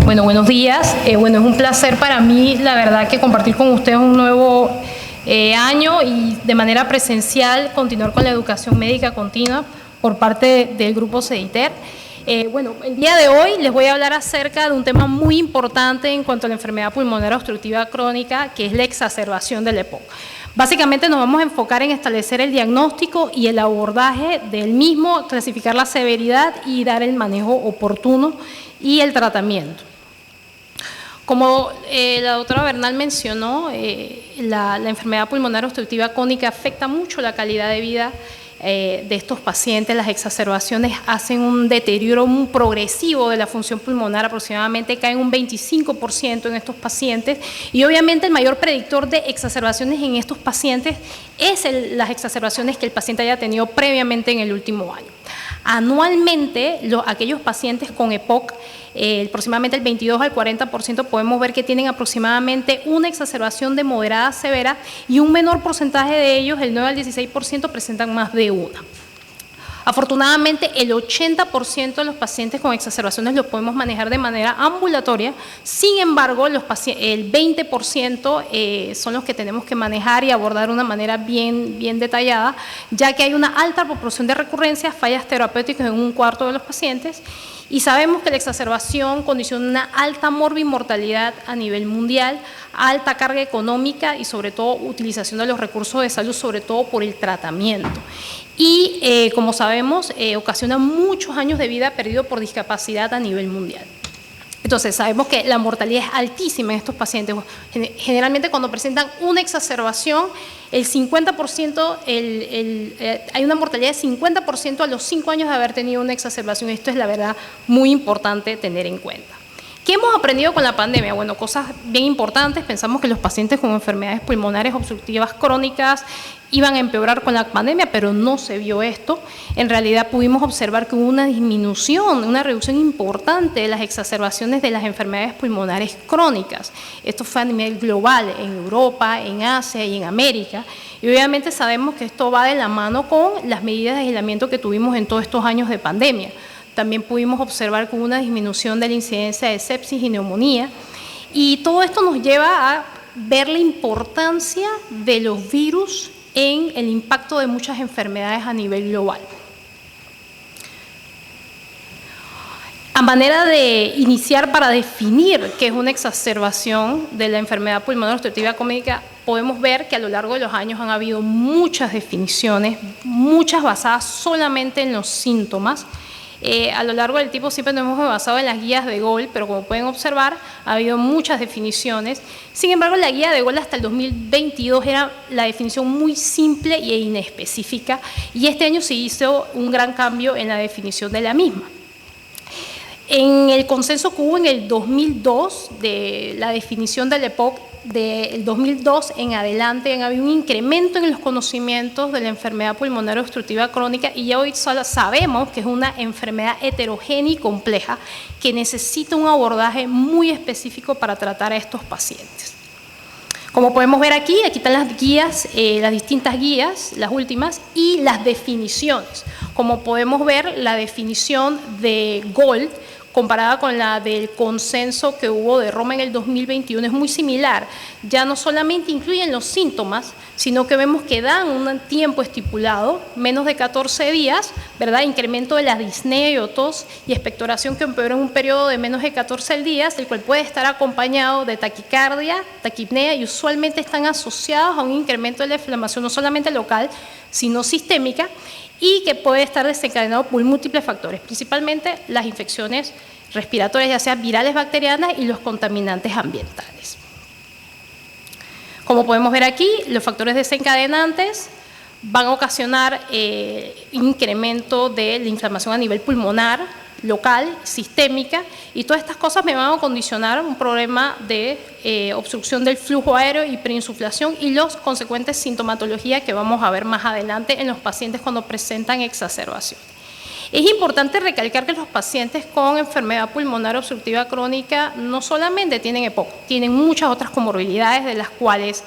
Bueno, buenos días. Bueno, es un placer para mí, la verdad, que compartir con ustedes un nuevo año y de manera presencial continuar con la educación médica continua por parte del Grupo CEDITER. Bueno, el día de hoy les voy a hablar acerca de un tema muy importante en cuanto a la enfermedad pulmonar obstructiva crónica, que es la exacerbación del EPOC. Básicamente nos vamos a enfocar en establecer el diagnóstico y el abordaje del mismo, clasificar la severidad y dar el manejo oportuno y el tratamiento. Como la doctora Bernal mencionó, la enfermedad pulmonar obstructiva crónica afecta mucho la calidad de vida de estos pacientes. Las exacerbaciones hacen un deterioro muy progresivo de la función pulmonar, aproximadamente caen un 25% en estos pacientes, y obviamente el mayor predictor de exacerbaciones en estos pacientes es las exacerbaciones que el paciente haya tenido previamente en el último año. Anualmente, aquellos pacientes con EPOC, aproximadamente el 22 al 40% podemos ver que tienen aproximadamente una exacerbación de moderada a severa, y un menor porcentaje de ellos, el 9 al 16%, presentan más de una. Afortunadamente, el 80% de los pacientes con exacerbaciones los podemos manejar de manera ambulatoria. Sin embargo, el 20% son los que tenemos que manejar y abordar de una manera bien detallada, ya que hay una alta proporción de recurrencias, fallas terapéuticas en un cuarto de los pacientes, y sabemos que la exacerbación condiciona una alta morbimortalidad a nivel mundial, alta carga económica y sobre todo utilización de los recursos de salud, sobre todo por el tratamiento. Y como sabemos, ocasiona muchos años de vida perdido por discapacidad a nivel mundial. Entonces, sabemos que la mortalidad es altísima en estos pacientes. Generalmente, cuando presentan una exacerbación, el 50%, hay una mortalidad de 50% a los 5 años de haber tenido una exacerbación. Esto es, la verdad, muy importante tener en cuenta. ¿Qué hemos aprendido con la pandemia? Bueno, cosas bien importantes. Pensamos que los pacientes con enfermedades pulmonares obstructivas crónicas iban a empeorar con la pandemia, pero no se vio esto. En realidad pudimos observar que hubo una disminución, una reducción importante de las exacerbaciones de las enfermedades pulmonares crónicas. Esto fue a nivel global, en Europa, en Asia y en América. Y obviamente sabemos que esto va de la mano con las medidas de aislamiento que tuvimos en todos estos años de pandemia. También pudimos observar que hubo una disminución de la incidencia de sepsis y neumonía. Y todo esto nos lleva a ver la importancia de los virus en el impacto de muchas enfermedades a nivel global. A manera de iniciar para definir qué es una exacerbación de la enfermedad pulmonar obstructiva crónica, podemos ver que a lo largo de los años han habido muchas definiciones, muchas basadas solamente en los síntomas. A lo largo del tiempo siempre nos hemos basado en las guías de Gaul, pero como pueden observar, ha habido muchas definiciones. Sin embargo, la guía de Gaul hasta el 2022 era la definición muy simple e inespecífica, y este año se hizo un gran cambio en la definición de la misma. En el consenso que hubo en el 2002 de la definición del EPOC, del 2002 en adelante ha habido un incremento en los conocimientos de la enfermedad pulmonar obstructiva crónica, y ya hoy solo sabemos que es una enfermedad heterogénea y compleja que necesita un abordaje muy específico para tratar a estos pacientes. Como podemos ver aquí están las guías, las distintas guías, las últimas, y las definiciones. Como podemos ver, la definición de Gaul comparada con la del consenso que hubo de Roma en el 2021 es muy similar. Ya no solamente incluyen los síntomas, sino que vemos que dan un tiempo estipulado, menos de 14 días, ¿verdad? Incremento de la disnea y o tos y expectoración que empeora en un periodo de menos de 14 días, el cual puede estar acompañado de taquicardia, taquipnea, y usualmente están asociados a un incremento de la inflamación no solamente local, sino sistémica, y que puede estar desencadenado por múltiples factores, principalmente las infecciones respiratorias, ya sean virales, bacterianas, y los contaminantes ambientales. Como podemos ver aquí, los factores desencadenantes van a ocasionar incremento de la inflamación a nivel pulmonar, local, sistémica, y todas estas cosas me van a condicionar un problema de obstrucción del flujo aéreo, hiperinsuflación y los consecuentes sintomatologías que vamos a ver más adelante en los pacientes cuando presentan exacerbación. Es importante recalcar que los pacientes con enfermedad pulmonar obstructiva crónica no solamente tienen EPOC, tienen muchas otras comorbilidades de las cuales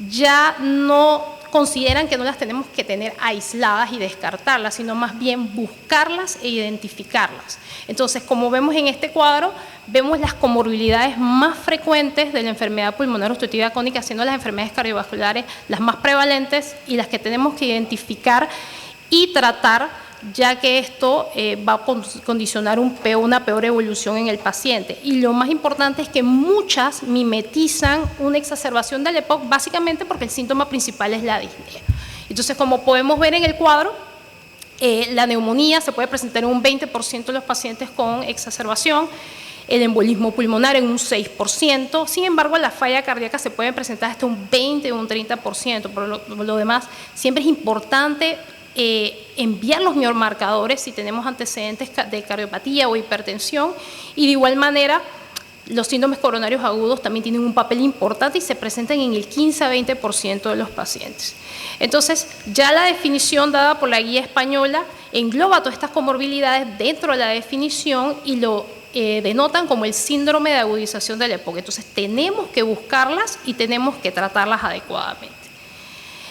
ya no consideran que no las tenemos que tener aisladas y descartarlas, sino más bien buscarlas e identificarlas. Entonces, como vemos en este cuadro, vemos las comorbilidades más frecuentes de la enfermedad pulmonar obstructiva crónica, siendo las enfermedades cardiovasculares las más prevalentes y las que tenemos que identificar y tratar, ya que esto va a condicionar una peor evolución en el paciente. Y lo más importante es que muchas mimetizan una exacerbación del EPOC, básicamente porque el síntoma principal es la disnea. Entonces, como podemos ver en el cuadro, la neumonía se puede presentar en un 20% de los pacientes con exacerbación, el embolismo pulmonar en un 6%, sin embargo la falla cardíaca se puede presentar hasta un 20 o un 30%, por lo demás siempre es importante enviar los biomarcadores si tenemos antecedentes de cardiopatía o hipertensión, y de igual manera los síndromes coronarios agudos también tienen un papel importante y se presentan en el 15 a 20% de los pacientes. Entonces, ya la definición dada por la guía española engloba todas estas comorbilidades dentro de la definición y lo denotan como el síndrome de agudización del EPOC. Entonces, tenemos que buscarlas y tenemos que tratarlas adecuadamente.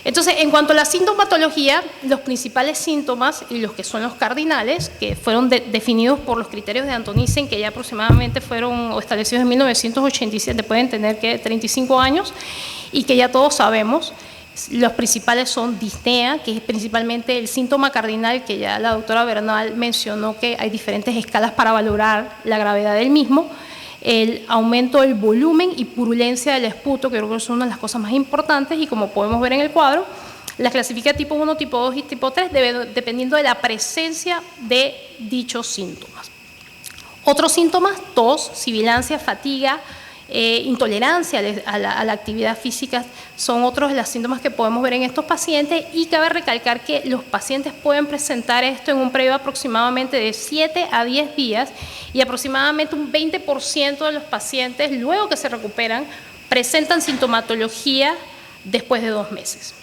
Entonces, en cuanto a la sintomatología, los principales síntomas y los que son los cardinales, que fueron definidos por los criterios de Antonisen, que ya aproximadamente fueron establecidos en 1987, pueden tener que 35 años, y que ya todos sabemos, los principales son disnea, que es principalmente el síntoma cardinal, que ya la doctora Bernal mencionó que hay diferentes escalas para valorar la gravedad del mismo, el aumento del volumen y purulencia del esputo, que creo que son una de las cosas más importantes, y como podemos ver en el cuadro, las clasifica tipo 1, tipo 2 y tipo 3, dependiendo de la presencia de dichos síntomas. Otros síntomas: tos, sibilancia, fatiga, intolerancia a la actividad física, son otros de los síntomas que podemos ver en estos pacientes, y cabe recalcar que los pacientes pueden presentar esto en un periodo aproximadamente de 7 a 10 días, y aproximadamente un 20% de los pacientes, luego que se recuperan, presentan sintomatología después de 2 meses.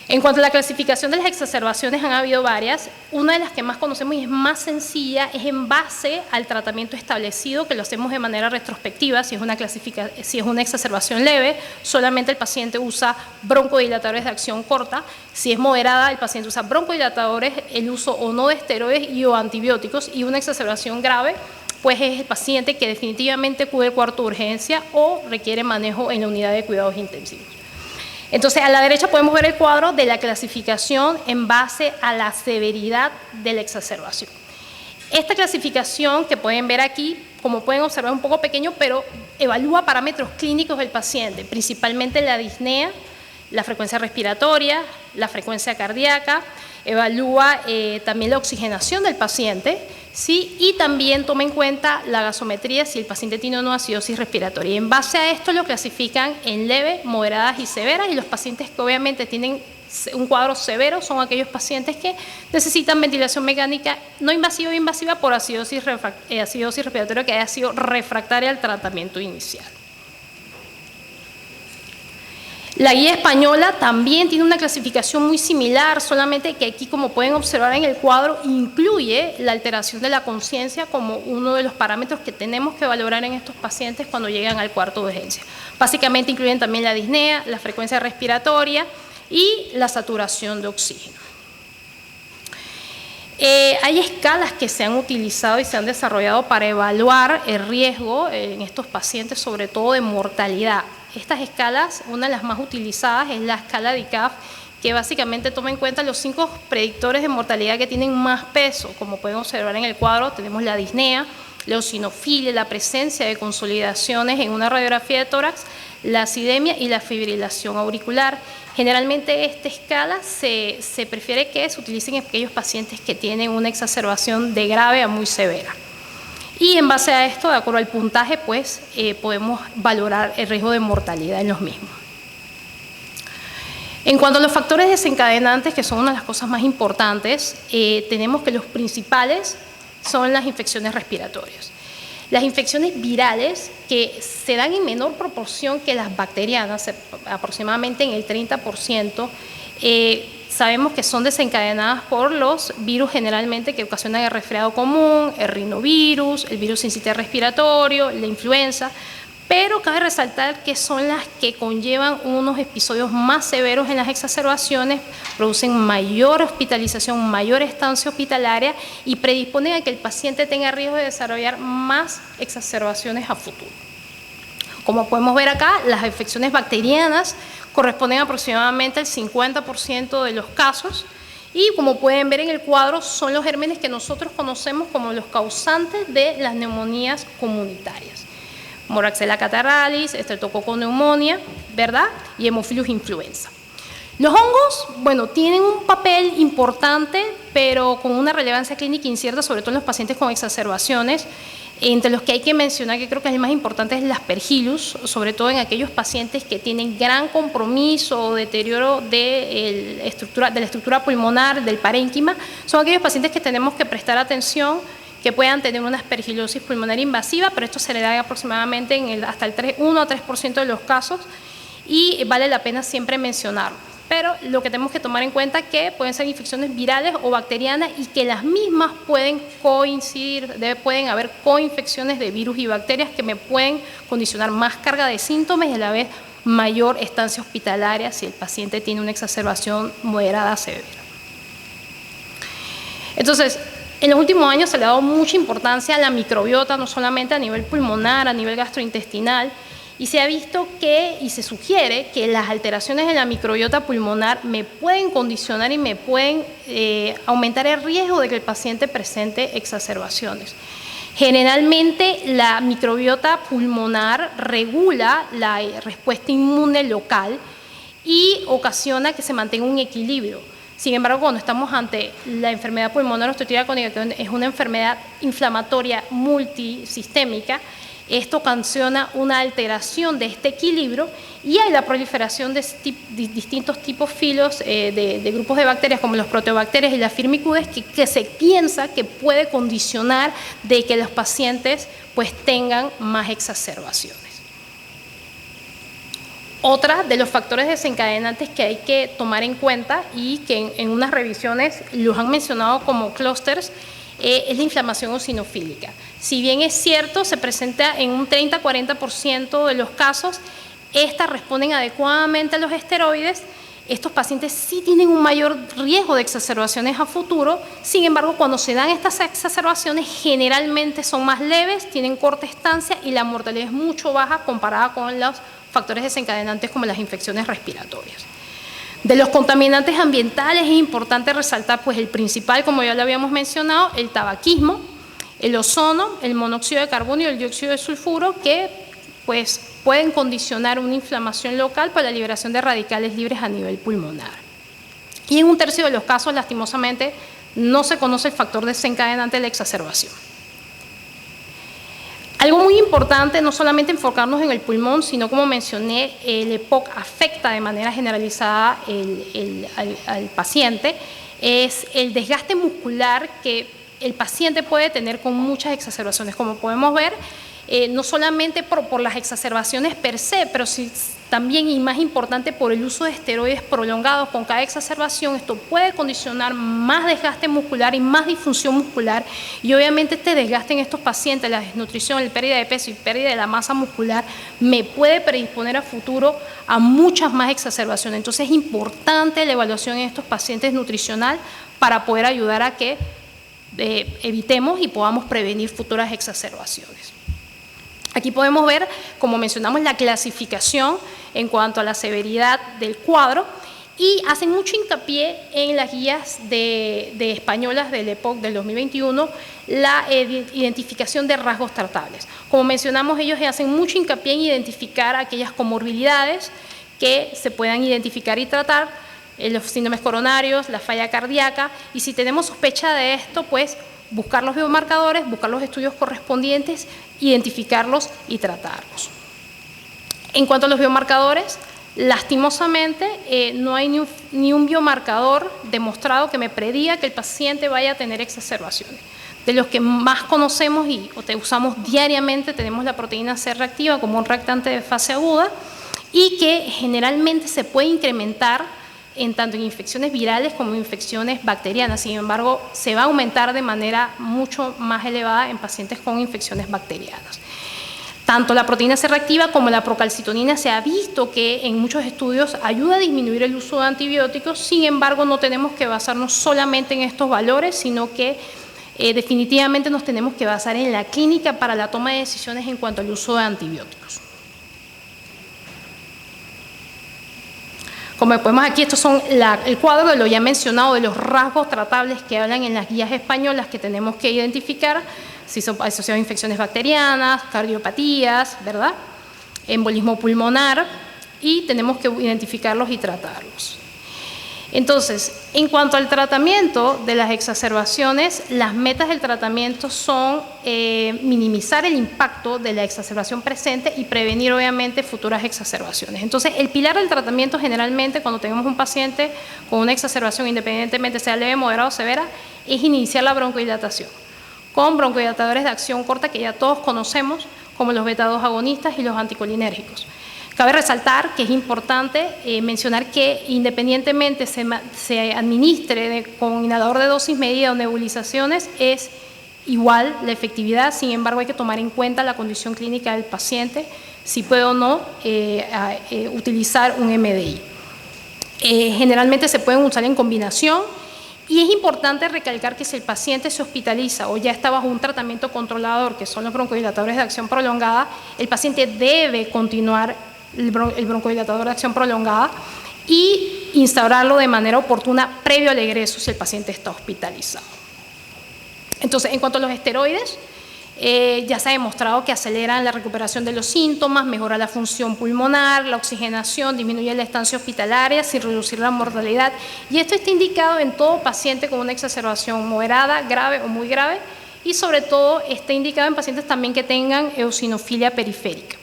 En cuanto a la clasificación de las exacerbaciones, han habido varias. Una de las que más conocemos y es más sencilla es en base al tratamiento establecido, que lo hacemos de manera retrospectiva. Si es una exacerbación leve, solamente el paciente usa broncodilatadores de acción corta. Si es moderada, el paciente usa broncodilatadores, el uso o no de esteroides y o antibióticos. Y una exacerbación grave, pues es el paciente que definitivamente acude al cuarto de urgencia o requiere manejo en la unidad de cuidados intensivos. Entonces, a la derecha podemos ver el cuadro de la clasificación en base a la severidad de la exacerbación. Esta clasificación que pueden ver aquí, como pueden observar, es un poco pequeño, pero evalúa parámetros clínicos del paciente, principalmente la disnea, la frecuencia respiratoria, la frecuencia cardíaca, evalúa también la oxigenación del paciente, ¿sí? Y también toma en cuenta la gasometría, si el paciente tiene o no acidosis respiratoria. Y en base a esto lo clasifican en leve, moderadas y severas, y los pacientes que obviamente tienen un cuadro severo son aquellos pacientes que necesitan ventilación mecánica no invasiva o invasiva por acidosis respiratoria que haya sido refractaria al tratamiento inicial. La guía española también tiene una clasificación muy similar, solamente que aquí, como pueden observar en el cuadro, incluye la alteración de la conciencia como uno de los parámetros que tenemos que valorar en estos pacientes cuando llegan al cuarto de urgencia. Básicamente incluyen también la disnea, la frecuencia respiratoria y la saturación de oxígeno. Hay escalas que se han utilizado y se han desarrollado para evaluar el riesgo en estos pacientes, sobre todo de mortalidad. Estas escalas, una de las más utilizadas es la escala de ICAF, que básicamente toma en cuenta los 5 predictores de mortalidad que tienen más peso. Como pueden observar en el cuadro, tenemos la disnea, la eosinofilia, la presencia de consolidaciones en una radiografía de tórax, la acidemia y la fibrilación auricular. Generalmente esta escala se prefiere que se utilicen en aquellos pacientes que tienen una exacerbación de grave a muy severa. Y en base a esto, de acuerdo al puntaje, pues podemos valorar el riesgo de mortalidad en los mismos. En cuanto a los factores desencadenantes, que son una de las cosas más importantes, tenemos que los principales son las infecciones respiratorias. Las infecciones virales, que se dan en menor proporción que las bacterianas, aproximadamente en el 30%, sabemos que son desencadenadas por los virus generalmente que ocasionan el resfriado común, el rinovirus, el virus sincitial respiratorio, la influenza, pero cabe resaltar que son las que conllevan unos episodios más severos en las exacerbaciones, producen mayor hospitalización, mayor estancia hospitalaria y predisponen a que el paciente tenga riesgo de desarrollar más exacerbaciones a futuro. Como podemos ver acá, las infecciones bacterianas corresponden aproximadamente al 50% de los casos y, como pueden ver en el cuadro, son los gérmenes que nosotros conocemos como los causantes de las neumonías comunitarias. Moraxella catarrhalis, Streptococcus pneumoniae, ¿verdad? Y Haemophilus influenza. Los hongos, bueno, tienen un papel importante, pero con una relevancia clínica incierta, sobre todo en los pacientes con exacerbaciones. Entre los que hay que mencionar, que creo que es el más importante, es el Aspergillus, sobre todo en aquellos pacientes que tienen gran compromiso o deterioro de la estructura pulmonar, del parénquima. Son aquellos pacientes que tenemos que prestar atención, que puedan tener una aspergilosis pulmonar invasiva, pero esto se le da aproximadamente en hasta el 1 a 3% de los casos y vale la pena siempre mencionarlo. Pero lo que tenemos que tomar en cuenta es que pueden ser infecciones virales o bacterianas y que las mismas pueden coincidir, pueden haber coinfecciones de virus y bacterias que me pueden condicionar más carga de síntomas y a la vez mayor estancia hospitalaria si el paciente tiene una exacerbación moderada a severa. Entonces, en los últimos años se le ha dado mucha importancia a la microbiota, no solamente a nivel pulmonar, a nivel gastrointestinal, y se ha visto que, y se sugiere que las alteraciones en la microbiota pulmonar me pueden condicionar y me pueden aumentar el riesgo de que el paciente presente exacerbaciones. Generalmente la microbiota pulmonar regula la respuesta inmune local y ocasiona que se mantenga un equilibrio. Sin embargo, cuando estamos ante la enfermedad pulmonar obstructiva crónica, que es una enfermedad inflamatoria multisistémica, esto ocasiona una alteración de este equilibrio y hay la proliferación de distintos tipos filos de grupos de bacterias como los proteobacterias y las firmicutes que se piensa que puede condicionar de que los pacientes pues tengan más exacerbaciones. Otra de los factores desencadenantes que hay que tomar en cuenta y que en unas revisiones los han mencionado como clústeres es la inflamación eosinofílica. Si bien es cierto, se presenta en un 30-40% de los casos, estas responden adecuadamente a los esteroides. Estos pacientes sí tienen un mayor riesgo de exacerbaciones a futuro, sin embargo, cuando se dan estas exacerbaciones, generalmente son más leves, tienen corta estancia y la mortalidad es mucho baja comparada con los factores desencadenantes como las infecciones respiratorias. De los contaminantes ambientales es importante resaltar pues el principal, como ya lo habíamos mencionado, el tabaquismo, el ozono, el monóxido de carbono y el dióxido de sulfuro, que pues pueden condicionar una inflamación local por la liberación de radicales libres a nivel pulmonar. Y en un tercio de los casos, lastimosamente, no se conoce el factor desencadenante de la exacerbación. Algo muy importante, no solamente enfocarnos en el pulmón, sino como mencioné, el EPOC afecta de manera generalizada al paciente, es el desgaste muscular que el paciente puede tener con muchas exacerbaciones. Como podemos ver, no solamente por las exacerbaciones per se, pero sí, también y más importante por el uso de esteroides prolongados con cada exacerbación. Esto puede condicionar más desgaste muscular y más disfunción muscular y obviamente este desgaste en estos pacientes, la desnutrición, la pérdida de peso y pérdida de la masa muscular me puede predisponer a futuro a muchas más exacerbaciones. Entonces es importante la evaluación en estos pacientes nutricional para poder ayudar a que evitemos y podamos prevenir futuras exacerbaciones. Aquí podemos ver, como mencionamos, la clasificación en cuanto a la severidad del cuadro y hacen mucho hincapié en las guías de españolas del EPOC del 2021, la identificación de rasgos tratables. Como mencionamos, ellos hacen mucho hincapié en identificar aquellas comorbilidades que se puedan identificar y tratar, los síndromes coronarios, la falla cardíaca, y si tenemos sospecha de esto, pues buscar los biomarcadores, buscar los estudios correspondientes, identificarlos y tratarlos. En cuanto a los biomarcadores, lastimosamente no hay ni un biomarcador demostrado que me prediga que el paciente vaya a tener exacerbaciones. De los que más conocemos y usamos diariamente, tenemos la proteína C reactiva como un reactante de fase aguda y que generalmente se puede incrementar tanto en infecciones virales como en infecciones bacterianas. Sin embargo, se va a aumentar de manera mucho más elevada en pacientes con infecciones bacterianas. Tanto la proteína C reactiva como la procalcitonina se ha visto que en muchos estudios ayuda a disminuir el uso de antibióticos. Sin embargo, no tenemos que basarnos solamente en estos valores, sino que definitivamente nos tenemos que basar en la clínica para la toma de decisiones en cuanto al uso de antibióticos. Como podemos aquí, estos son el cuadro de lo ya mencionado de los rasgos tratables que hablan en las guías españolas que tenemos que identificar, si son asociados a infecciones bacterianas, cardiopatías, ¿verdad? Embolismo pulmonar, y tenemos que identificarlos y tratarlos. Entonces, en cuanto al tratamiento de las exacerbaciones, las metas del tratamiento son minimizar el impacto de la exacerbación presente y prevenir, obviamente, futuras exacerbaciones. Entonces, el pilar del tratamiento generalmente, cuando tenemos un paciente con una exacerbación, independientemente sea leve, moderada o severa, es iniciar la broncodilatación con broncodilatadores de acción corta que ya todos conocemos, como los beta-2 agonistas y los anticolinérgicos. Cabe resaltar que es importante mencionar que independientemente se administre con inhalador de dosis medida o nebulizaciones, es igual la efectividad. Sin embargo, hay que tomar en cuenta la condición clínica del paciente, si puede o no utilizar un MDI. Generalmente se pueden usar en combinación, y es importante recalcar que si el paciente se hospitaliza o ya está bajo un tratamiento controlador, que son los broncodilatadores de acción prolongada, el paciente debe continuar el broncodilatador de acción prolongada y instaurarlo de manera oportuna previo al egreso si el paciente está hospitalizado. Entonces, en cuanto a los esteroides, ya se ha demostrado que aceleran la recuperación de los síntomas, mejora la función pulmonar, la oxigenación, disminuye la estancia hospitalaria sin reducir la mortalidad, y esto está indicado en todo paciente con una exacerbación moderada, grave o muy grave, y sobre todo está indicado en pacientes también que tengan eosinofilia periférica.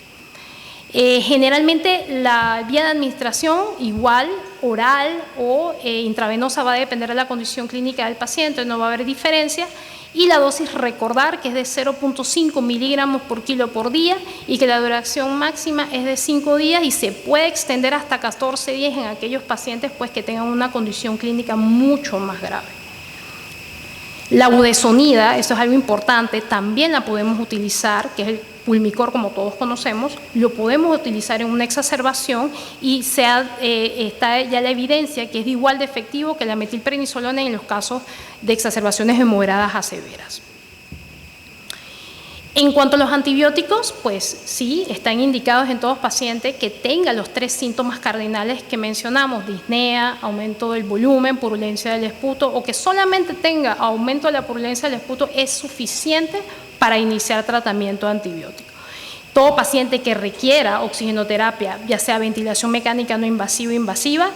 Generalmente la vía de administración, igual, oral o intravenosa, va a depender de la condición clínica del paciente, no va a haber diferencia, y la dosis recordar que es de 0.5 miligramos por kilo por día y que la duración máxima es de 5 días y se puede extender hasta 14 días en aquellos pacientes pues, que tengan una condición clínica mucho más grave. La budesonida, esto es algo importante, también la podemos utilizar, que es el Pulmicor, como todos conocemos, lo podemos utilizar en una exacerbación y está ya la evidencia que es igual de efectivo que la metilprednisolona en los casos de exacerbaciones de moderadas a severas. En cuanto a los antibióticos, pues sí, están indicados en todos pacientes que tengan los 3 síntomas cardinales que mencionamos: disnea, aumento del volumen, purulencia del esputo, o que solamente tenga aumento de la purulencia del esputo es suficiente para iniciar tratamiento antibiótico. Todo paciente que requiera oxigenoterapia, ya sea ventilación mecánica no invasiva o invasiva,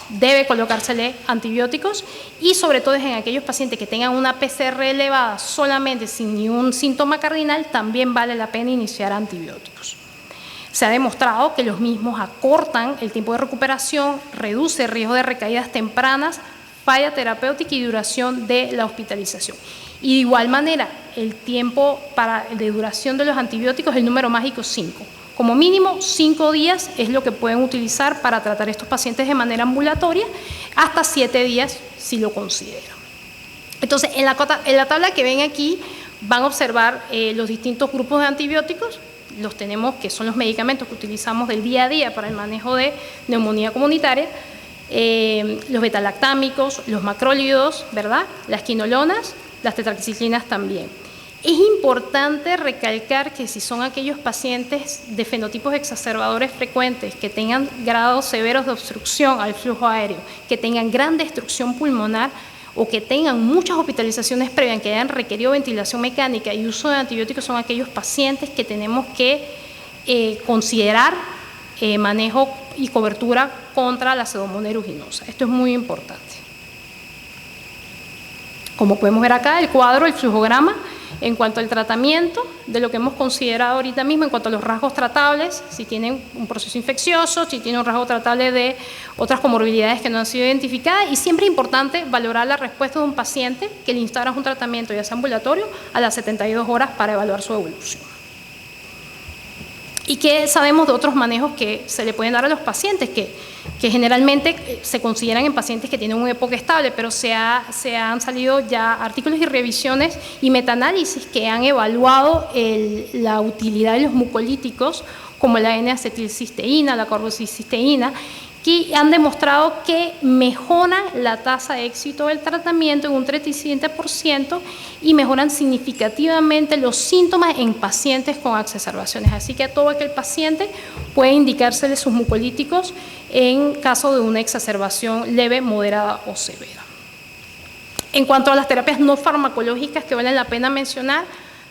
debe colocársele antibióticos, y sobre todo en aquellos pacientes que tengan una PCR elevada solamente sin ningún síntoma cardinal, también vale la pena iniciar antibióticos. Se ha demostrado que los mismos acortan el tiempo de recuperación, reduce el riesgo de recaídas tempranas, falla terapéutica y duración de la hospitalización. Y de igual manera, el tiempo de duración de los antibióticos, el número mágico 5. Como mínimo 5 días es lo que pueden utilizar para tratar a estos pacientes de manera ambulatoria, hasta 7 días si lo consideran. Entonces, en la tabla que ven aquí van a observar los distintos grupos de antibióticos. Los tenemos, que son los medicamentos que utilizamos del día a día para el manejo de neumonía comunitaria, los betalactámicos, los macrólidos, ¿verdad? Las quinolonas, las tetraxiclinas también. Es importante recalcar que si son aquellos pacientes de fenotipos exacerbadores frecuentes, que tengan grados severos de obstrucción al flujo aéreo, que tengan gran destrucción pulmonar o que tengan muchas hospitalizaciones previas, que hayan requerido ventilación mecánica y uso de antibióticos, son aquellos pacientes que tenemos que considerar manejo y cobertura contra la Pseudomonas aeruginosa. Esto es muy importante. Como podemos ver acá, el cuadro, el flujograma, en cuanto al tratamiento, de lo que hemos considerado ahorita mismo, en cuanto a los rasgos tratables, si tienen un proceso infeccioso, si tienen un rasgo tratable de otras comorbilidades que no han sido identificadas, y siempre es importante valorar la respuesta de un paciente que le instauras un tratamiento, ya sea ambulatorio, a las 72 horas para evaluar su evolución. ¿Y qué sabemos de otros manejos que se le pueden dar a los pacientes? Que generalmente se consideran en pacientes que tienen un EPOC estable, pero se han salido ya artículos y revisiones y metaanálisis que han evaluado la utilidad de los mucolíticos, como la N-acetilcisteína, la carbocisteína, que han demostrado que mejoran la tasa de éxito del tratamiento en un 37% y mejoran significativamente los síntomas en pacientes con exacerbaciones. Así que a todo aquel paciente puede indicársele sus mucolíticos en caso de una exacerbación leve, moderada o severa. En cuanto a las terapias no farmacológicas que valen la pena mencionar,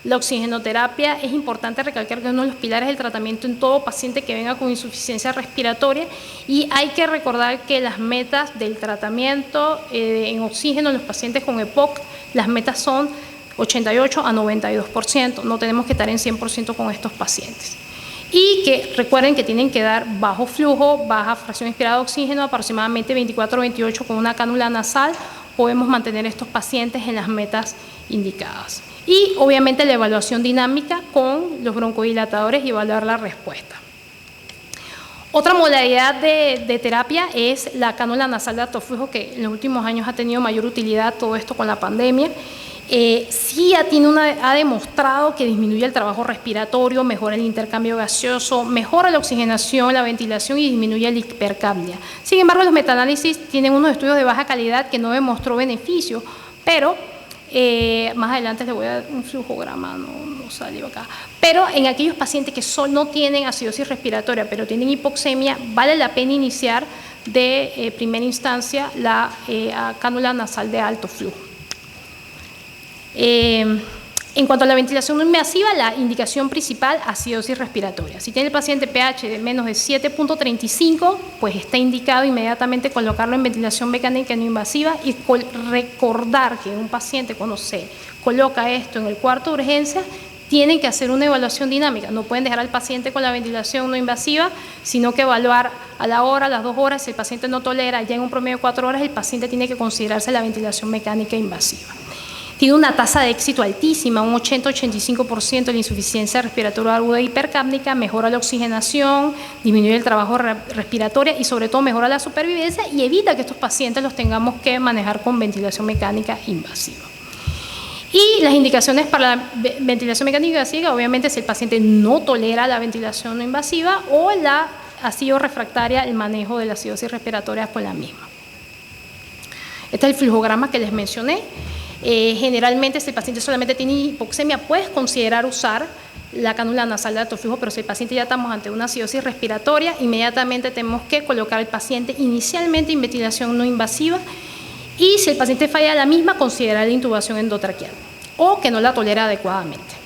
la oxigenoterapia es importante recalcar que es uno de los pilares del tratamiento en todo paciente que venga con insuficiencia respiratoria, y hay que recordar que las metas del tratamiento en oxígeno en los pacientes con EPOC, las metas son 88 a 92%, no tenemos que estar en 100% con estos pacientes. Y que recuerden que tienen que dar bajo flujo, baja fracción inspirada de oxígeno, aproximadamente 24 o 28 con una cánula nasal, podemos mantener estos pacientes en las metas indicadas. Y obviamente la evaluación dinámica con los broncodilatadores y evaluar la respuesta. Otra modalidad de terapia es la cánula nasal de alto flujo, que en los últimos años ha tenido mayor utilidad, todo esto con la pandemia. Sí ha demostrado que disminuye el trabajo respiratorio, mejora el intercambio gaseoso, mejora la oxigenación, la ventilación y disminuye la hipercapnia. Sin embargo, los metaanálisis tienen unos estudios de baja calidad que no demostró beneficio, pero más adelante les voy a dar un flujograma, no salió acá. Pero en aquellos pacientes que no tienen acidosis respiratoria, pero tienen hipoxemia, vale la pena iniciar de primera instancia la cánula nasal de alto flujo. En cuanto a la ventilación no invasiva, la indicación principal, acidosis respiratoria. Si tiene el paciente pH de menos de 7.35, pues está indicado inmediatamente colocarlo en ventilación mecánica no invasiva, y recordar que un paciente cuando se coloca esto en el cuarto de urgencia, tienen que hacer una evaluación dinámica. No pueden dejar al paciente con la ventilación no invasiva, sino que evaluar a la hora, a las 2 horas. Si el paciente no tolera ya en un promedio de 4 horas, el paciente tiene que considerarse la ventilación mecánica invasiva. Tiene una tasa de éxito altísima, un 80-85% de la insuficiencia respiratoria aguda e hipercápnica, mejora la oxigenación, disminuye el trabajo respiratorio y sobre todo mejora la supervivencia y evita que estos pacientes los tengamos que manejar con ventilación mecánica invasiva. Y las indicaciones para la ventilación mecánica invasiva, obviamente, si el paciente no tolera la ventilación no invasiva o la ácido refractaria, el manejo de la acidosis respiratoria con la misma. Este es el flujograma que les mencioné. Generalmente, si el paciente solamente tiene hipoxemia, puedes considerar usar la cánula nasal de alto flujo, pero si el paciente ya estamos ante una acidosis respiratoria, inmediatamente tenemos que colocar al paciente inicialmente en ventilación no invasiva, y si el paciente falla la misma, considerar la intubación endotraqueal o que no la tolera adecuadamente.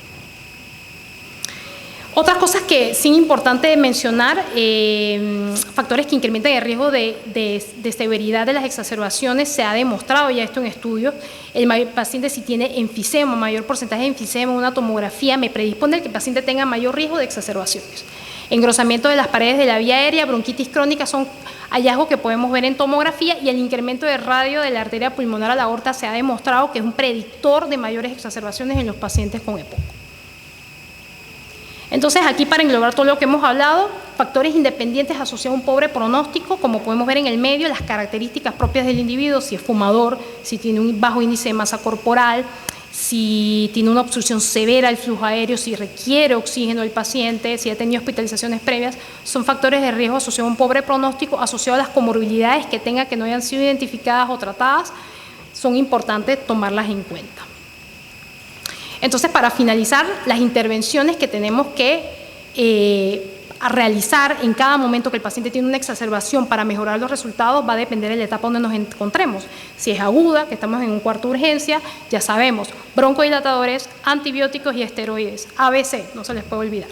Otras cosas que sí es importante mencionar, factores que incrementan el riesgo de severidad de las exacerbaciones, se ha demostrado ya esto en estudios. El paciente, si tiene enfisema, mayor porcentaje de enfisema, una tomografía me predispone a que el paciente tenga mayor riesgo de exacerbaciones. Engrosamiento de las paredes de la vía aérea, bronquitis crónica son hallazgos que podemos ver en tomografía, y el incremento de radio de la arteria pulmonar a la aorta se ha demostrado que es un predictor de mayores exacerbaciones en los pacientes con EPOC. Entonces, aquí para englobar todo lo que hemos hablado, factores independientes asociados a un pobre pronóstico, como podemos ver en el medio, las características propias del individuo, si es fumador, si tiene un bajo índice de masa corporal, si tiene una obstrucción severa del flujo aéreo, si requiere oxígeno el paciente, si ha tenido hospitalizaciones previas, son factores de riesgo asociados a un pobre pronóstico, asociados a las comorbilidades que tenga que no hayan sido identificadas o tratadas, son importantes tomarlas en cuenta. Entonces, para finalizar, las intervenciones que tenemos que realizar en cada momento que el paciente tiene una exacerbación para mejorar los resultados va a depender de la etapa donde nos encontremos. Si es aguda, que estamos en un cuarto de urgencia, ya sabemos, broncodilatadores, antibióticos y esteroides. ABC, no se les puede olvidar.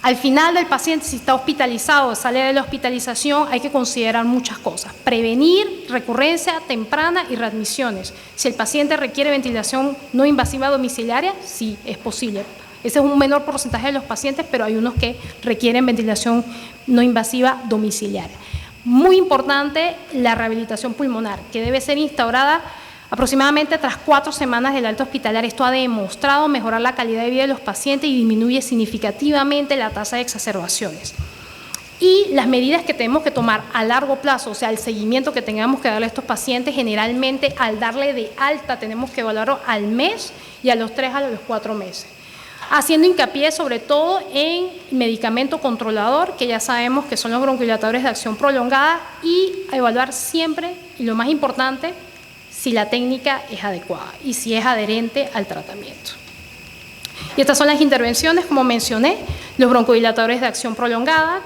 Al final del paciente, si está hospitalizado, sale de la hospitalización, hay que considerar muchas cosas. Prevenir recurrencia temprana y readmisiones. Si el paciente requiere ventilación no invasiva domiciliaria, sí, es posible. Ese es un menor porcentaje de los pacientes, pero hay unos que requieren ventilación no invasiva domiciliaria. Muy importante la rehabilitación pulmonar, que debe ser instaurada Aproximadamente tras 4 semanas del alta hospitalaria, esto ha demostrado mejorar la calidad de vida de los pacientes y disminuye significativamente la tasa de exacerbaciones. Y las medidas que tenemos que tomar a largo plazo, o sea, el seguimiento que tengamos que darle a estos pacientes, generalmente al darle de alta tenemos que evaluarlo al mes y a los 3 a los 4 meses. Haciendo hincapié sobre todo en medicamento controlador, que ya sabemos que son los broncodilatadores de acción prolongada, y evaluar siempre, y lo más importante, si la técnica es adecuada y si es adherente al tratamiento. Y estas son las intervenciones, como mencioné, los broncodilatadores de acción prolongada,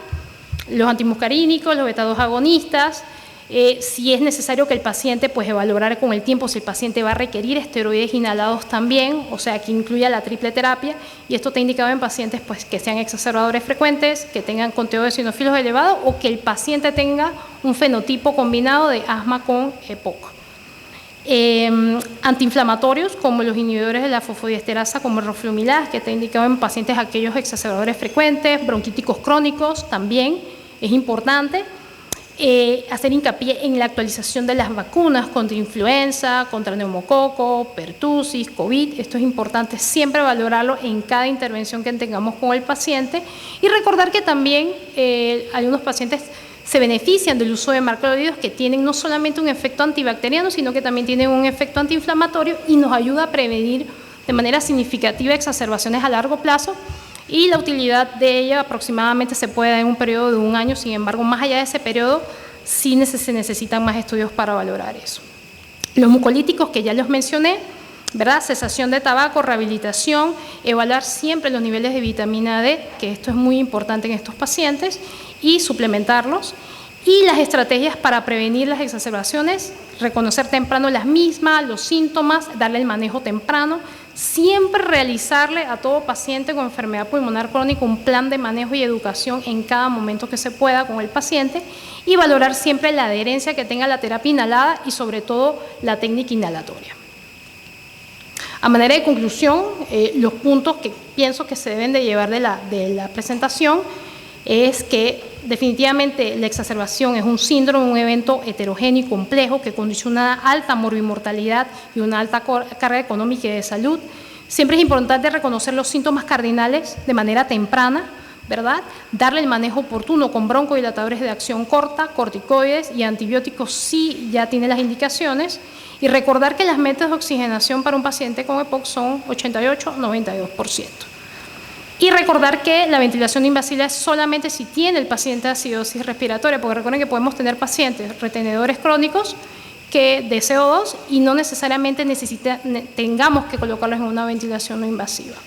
los antimuscarínicos, los beta-2 agonistas, si es necesario que el paciente pues evaluar con el tiempo si el paciente va a requerir esteroides inhalados también, o sea que incluya la triple terapia, y esto está indicado en pacientes pues que sean exacerbadores frecuentes, que tengan conteo de eosinófilos elevado o que el paciente tenga un fenotipo combinado de asma con EPOC. Antiinflamatorios como los inhibidores de la fosfodiesterasa como el roflumilaz, que está indicado en pacientes aquellos exacerbadores frecuentes, bronquíticos crónicos también es importante. Hacer hincapié en la actualización de las vacunas contra influenza, contra neumococo, pertusis, COVID. Esto es importante siempre valorarlo en cada intervención que tengamos con el paciente, y recordar que también algunos pacientes se benefician del uso de macrolidos que tienen no solamente un efecto antibacteriano, sino que también tienen un efecto antiinflamatorio y nos ayuda a prevenir de manera significativa exacerbaciones a largo plazo, y la utilidad de ella aproximadamente se puede dar en un periodo de 1 año. Sin embargo, más allá de ese periodo, sí se necesitan más estudios para valorar eso. Los mucolíticos, que ya los mencioné, ¿verdad? Cesación de tabaco, rehabilitación, evaluar siempre los niveles de vitamina D, que esto es muy importante en estos pacientes, y suplementarlos. Y las estrategias para prevenir las exacerbaciones, reconocer temprano las mismas, los síntomas, darle el manejo temprano, siempre realizarle a todo paciente con enfermedad pulmonar crónica un plan de manejo y educación en cada momento que se pueda con el paciente, y valorar siempre la adherencia que tenga la terapia inhalada y sobre todo la técnica inhalatoria. A manera de conclusión, los puntos que pienso que se deben de llevar de la presentación es que definitivamente la exacerbación es un síndrome, un evento heterogéneo y complejo que conduce a una alta morbimortalidad y una alta carga económica y de salud. Siempre es importante reconocer los síntomas cardinales de manera temprana, ¿verdad? Darle el manejo oportuno con broncodilatadores de acción corta, corticoides y antibióticos si ya tiene las indicaciones, y recordar que las metas de oxigenación para un paciente con EPOC son 88-92%. Y recordar que la ventilación invasiva es solamente si tiene el paciente acidosis respiratoria, porque recuerden que podemos tener pacientes retenedores crónicos de CO2 y no necesariamente tengamos que colocarlos en una ventilación no invasiva.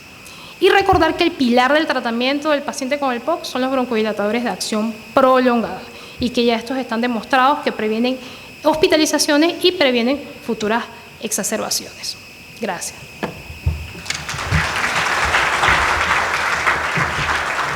Y recordar que el pilar del tratamiento del paciente con el POC son los broncodilatadores de acción prolongada, y que ya estos están demostrados que previenen hospitalizaciones y previenen futuras exacerbaciones. Gracias.